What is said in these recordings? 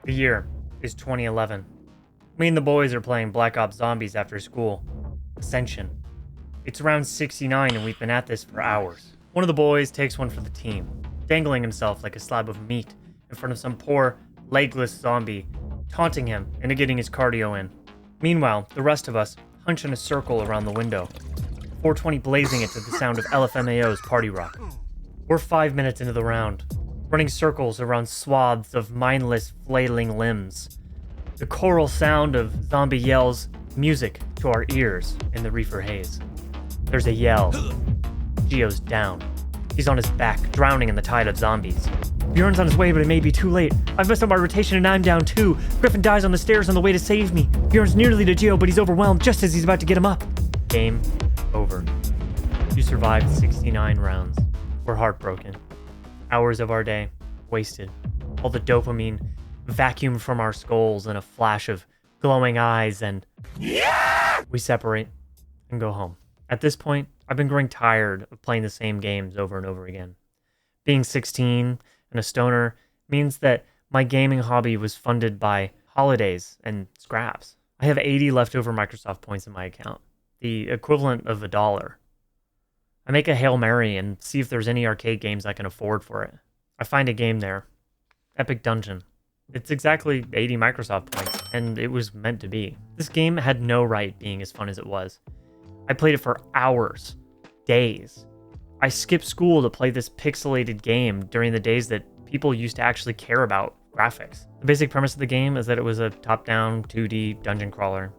The year is 2011. Me and the boys are playing Black Ops Zombies after school. Ascension. It's around 69 and we've been at this for hours. One of the boys takes one for the team, dangling himself like a slab of meat in front of some poor, legless zombie, taunting him into getting his cardio in. Meanwhile, the rest of us hunch in a circle around the window, 420 blazing it to the sound of LFMAO's party rock. We're 5 minutes into the round, running circles around swaths of mindless, flailing limbs. The choral sound of zombie yells music to our ears in the reefer haze. There's a yell. Gio's down. He's on his back, drowning in the tide of zombies. Bjorn's on his way, but it may be too late. I've messed up my rotation and I'm down too. Griffin dies on the stairs on the way to save me. Bjorn's nearly to Gio, but he's overwhelmed just as he's about to get him up. Game over. You survived 69 rounds. We're heartbroken. Hours of our day wasted. All the dopamine vacuumed from our skulls in a flash of glowing eyes, and we separate and go home. At this point, I've been growing tired of playing the same games over and over again. Being 16 and a stoner means that my gaming hobby was funded by holidays and scraps. I have 80 leftover Microsoft points in my account, the equivalent of $1. I make a Hail Mary and see if there's any arcade games I can afford for it. I find a game there. Epic Dungeon. It's exactly 80 Microsoft points, and it was meant to be. This game had no right being as fun as it was. I played it for hours, days. I skipped school to play this pixelated game during the days that people used to actually care about graphics. The basic premise of the game is that it was a top-down 2D dungeon crawler.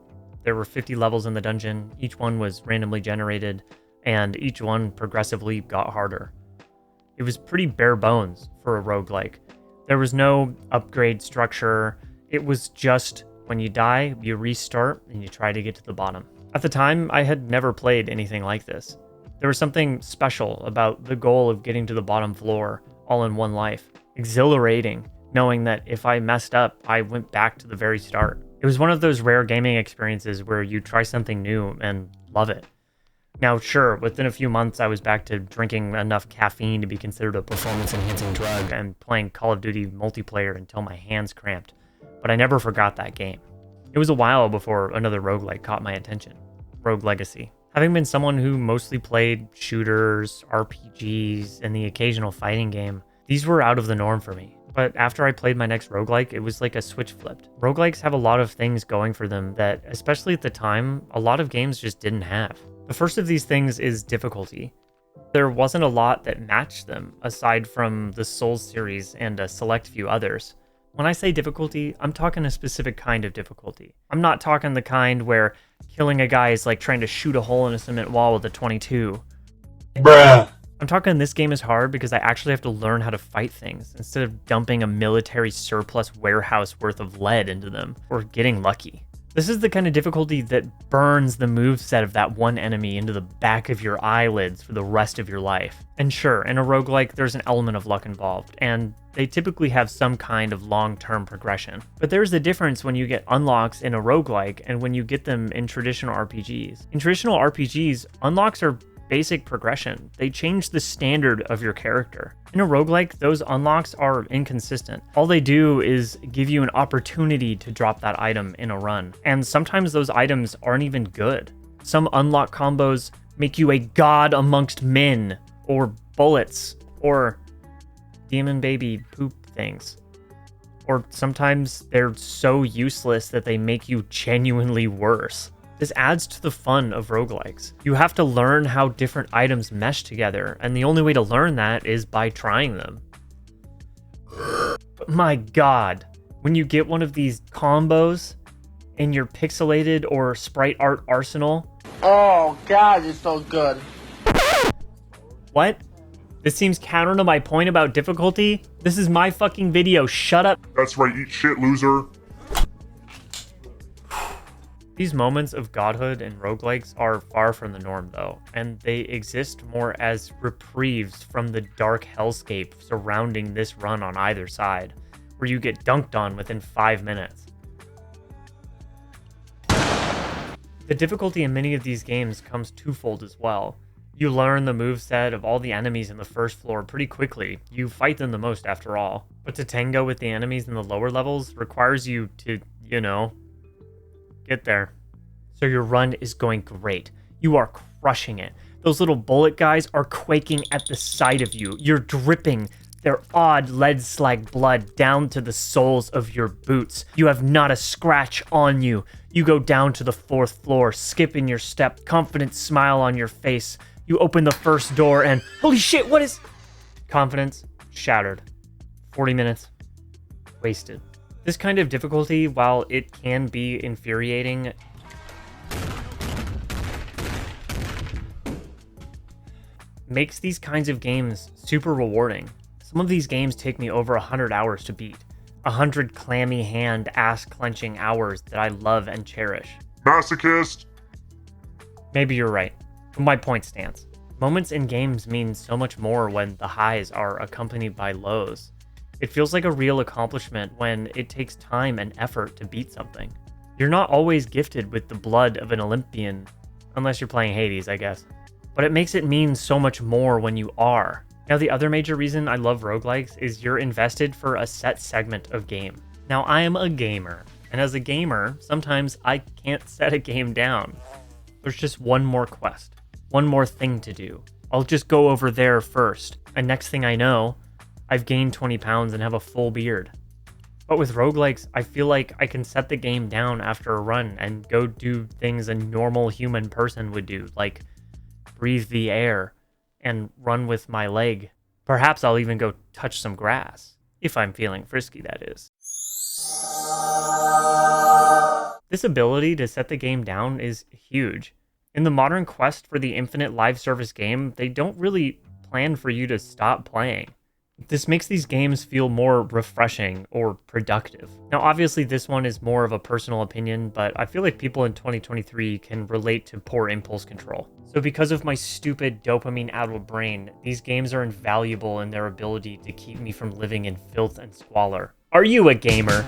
There were 50 levels in the dungeon, each one was randomly generated, and each one progressively got harder. It was pretty bare bones for a roguelike. There was no upgrade structure. It was just when you die, you restart and you try to get to the bottom. At the time, I had never played anything like this. There was something special about the goal of getting to the bottom floor all in one life. Exhilarating, knowing that if I messed up, I went back to the very start. It was one of those rare gaming experiences where you try something new and love it. Now, sure, within a few months, I was back to drinking enough caffeine to be considered a performance-enhancing drug and playing Call of Duty multiplayer until my hands cramped, but I never forgot that game. It was a while before another roguelike caught my attention, Rogue Legacy. Having been someone who mostly played shooters, RPGs, and the occasional fighting game, these were out of the norm for me. But after I played my next roguelike, it was like a switch flipped. Roguelikes have a lot of things going for them that, especially at the time, a lot of games just didn't have. The first of these things is difficulty. There wasn't a lot that matched them, aside from the Souls series and a select few others. When I say difficulty, I'm talking a specific kind of difficulty. I'm not talking the kind where killing a guy is like trying to shoot a hole in a cement wall with a 22. Bruh. I'm talking this game is hard because I actually have to learn how to fight things instead of dumping a military surplus warehouse worth of lead into them or getting lucky. This is the kind of difficulty that burns the moveset of that one enemy into the back of your eyelids for the rest of your life. And sure, in a roguelike, there's an element of luck involved, and they typically have some kind of long-term progression. But there's a difference when you get unlocks in a roguelike and when you get them in traditional RPGs. In traditional RPGs, unlocks are basic progression. They change the standard of your character. In a roguelike, those unlocks are inconsistent. All they do is give you an opportunity to drop that item in a run. And sometimes those items aren't even good. Some unlock combos make you a god amongst men, or bullets, or demon baby poop things. Or sometimes they're so useless that they make you genuinely worse. This adds to the fun of roguelikes. You have to learn how different items mesh together, and the only way to learn that is by trying them. But my god, when you get one of these combos in your pixelated or sprite art arsenal... Oh god, it's so good. What? This seems counter to my point about difficulty? This is my fucking video, shut up. That's right, eat shit, loser. These moments of godhood in roguelikes are far from the norm though, and they exist more as reprieves from the dark hellscape surrounding this run on either side, where you get dunked on within 5 minutes. The difficulty in many of these games comes twofold as well. You learn the moveset of all the enemies in the first floor pretty quickly. You fight them the most after all. But to tango with the enemies in the lower levels requires you to, get there. So your run is going great. You are crushing it. Those little bullet guys are quaking at the sight of you. You're dripping their odd lead slag blood down to the soles of your boots. You have not a scratch on you. You go down to the 4th floor, skipping your step, confident smile on your face. You open the first door and, holy shit, what is... Confidence shattered. 40 minutes wasted. This kind of difficulty, while it can be infuriating, makes these kinds of games super rewarding. Some of these games take me over 100 hours to beat. 100 clammy hand, ass-clenching hours that I love and cherish. Masochist! Maybe you're right, but my point stands. Moments in games mean so much more when the highs are accompanied by lows. It feels like a real accomplishment when it takes time and effort to beat something. You're not always gifted with the blood of an Olympian, unless you're playing Hades, I guess. But it makes it mean so much more when you are. Now, the other major reason I love roguelikes is you're invested for a set segment of game. Now, I am a gamer, and as a gamer, sometimes I can't set a game down. There's just one more quest, one more thing to do. I'll just go over there first, and next thing I know, I've gained 20 pounds and have a full beard. But with roguelikes, I feel like I can set the game down after a run and go do things a normal human person would do, like breathe the air and run with my leg. Perhaps I'll even go touch some grass, if I'm feeling frisky, that is. This ability to set the game down is huge. In the modern quest for the infinite live service game, they don't really plan for you to stop playing. This makes these games feel more refreshing or productive. Now, obviously, this one is more of a personal opinion, but I feel like people in 2023 can relate to poor impulse control. So because of my stupid dopamine-addled brain, these games are invaluable in their ability to keep me from living in filth and squalor. Are you a gamer?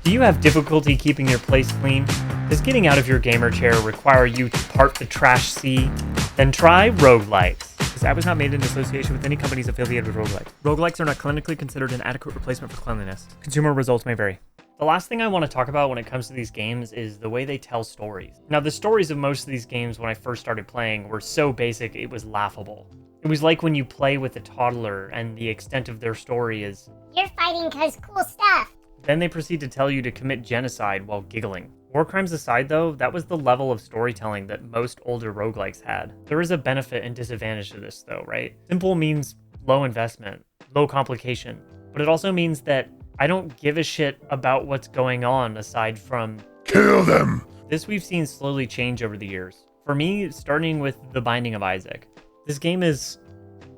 Do you have difficulty keeping your place clean? Does getting out of your gamer chair require you to part the trash sea? Then try roguelikes. This ad was not made in association with any companies affiliated with roguelikes. Roguelikes are not clinically considered an adequate replacement for cleanliness. Consumer results may vary. The last thing I want to talk about when it comes to these games is the way they tell stories. Now, the stories of most of these games when I first started playing were so basic it was laughable. It was like when you play with a toddler and the extent of their story is, "You're fighting 'cause cool stuff." Then they proceed to tell you to commit genocide while giggling. War crimes aside though, that was the level of storytelling that most older roguelikes had. There is a benefit and disadvantage to this though, right? Simple means low investment, low complication, but it also means that I don't give a shit about what's going on aside from Kill them! This we've seen slowly change over the years. For me, starting with The Binding of Isaac. This game is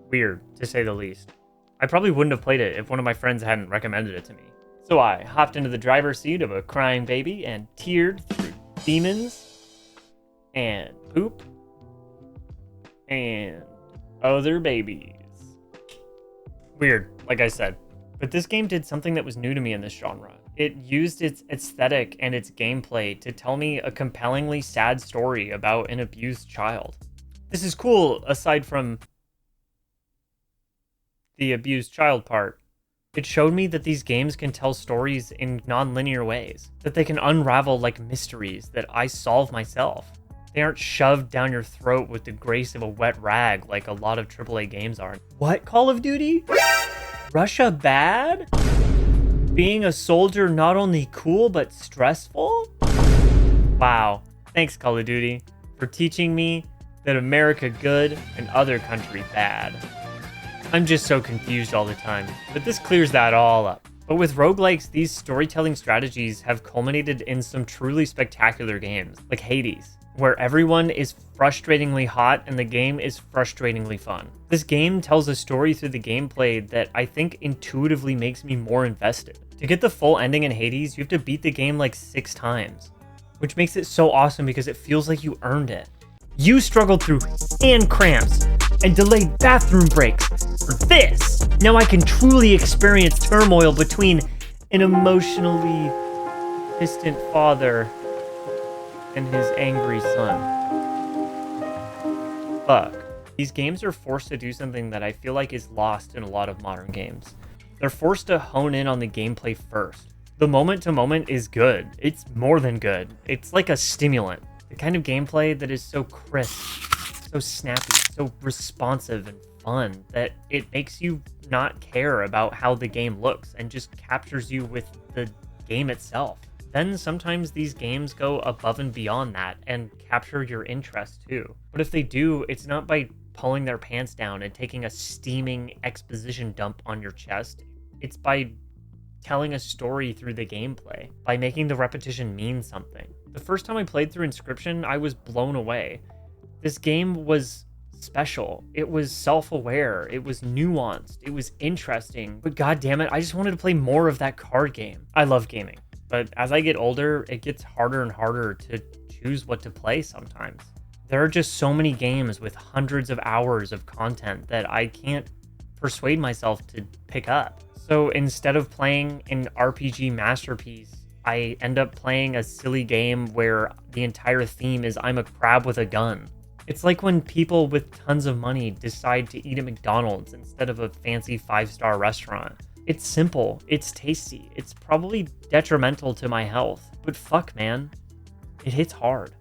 weird, to say the least. I probably wouldn't have played it if one of my friends hadn't recommended it to me. So I hopped into the driver's seat of a crying baby and teared through demons and poop and other babies. Weird, like I said. But this game did something that was new to me in this genre. It used its aesthetic and its gameplay to tell me a compellingly sad story about an abused child. This is cool, aside from the abused child part. It showed me that these games can tell stories in non-linear ways, that they can unravel like mysteries that I solve myself. They aren't shoved down your throat with the grace of a wet rag like a lot of AAA games are. What, Call of Duty? Russia bad? Being a soldier not only cool, but stressful? Wow. Thanks, Call of Duty, for teaching me that America good and other country bad. I'm just so confused all the time, but this clears that all up. But with roguelikes, these storytelling strategies have culminated in some truly spectacular games, like Hades, where everyone is frustratingly hot and the game is frustratingly fun. This game tells a story through the gameplay that I think intuitively makes me more invested. To get the full ending in Hades, you have to beat the game like 6 times, which makes it so awesome because it feels like you earned it. You struggled through hand cramps and delayed bathroom breaks for this. Now I can truly experience turmoil between an emotionally distant father and his angry son. fuck. These games are forced to do something that I feel like is lost in a lot of modern games. They're forced to hone in on the gameplay first. The moment to moment is good. It's more than good. It's like a stimulant. The kind of gameplay that is so crisp, so snappy, so responsive and fun that it makes you not care about how the game looks and just captures you with the game itself. Then sometimes these games go above and beyond that and capture your interest too. But if they do, it's not by pulling their pants down and taking a steaming exposition dump on your chest. It's by telling a story through the gameplay, by making the repetition mean something. The first time I played through Inscription, I was blown away. This game was special. It was self-aware. It was nuanced. It was interesting. But god damn it, I just wanted to play more of that card game. I love gaming, but as I get older, it gets harder and harder to choose what to play sometimes. There are just so many games with hundreds of hours of content that I can't persuade myself to pick up. So instead of playing an RPG masterpiece, I end up playing a silly game where the entire theme is I'm a crab with a gun. It's like when people with tons of money decide to eat at McDonald's instead of a fancy 5-star restaurant. It's simple, it's tasty, it's probably detrimental to my health, but fuck man, it hits hard.